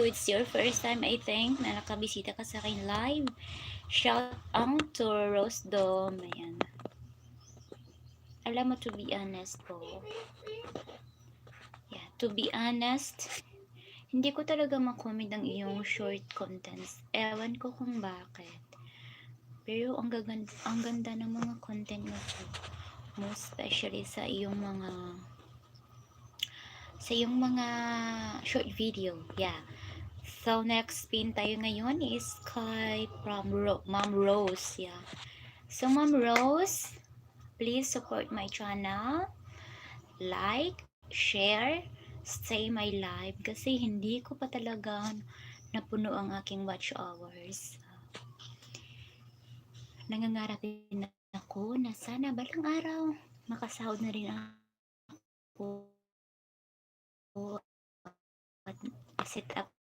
it's your first time, I think, na nakabisita ka sa akin live. Shout out to Rose Dom. Ayan. Alam mo, to be honest po. Yeah, to be honest, hindi ko talaga makomment ang iyong short contents. Ewan ko kung bakit. Pero ang ganda ng mga content mo po. Most especially sa iyong mga short video. Yeah. So, next pin tayo ngayon is kay from Ma'am Rose. Yeah. So, Ma'am Rose, please support my channel. Like, share, stay my live. Kasi hindi ko pa talaga napuno ang aking watch hours. Nangangarap din ako na sana balang araw makasahod na rin ako at set up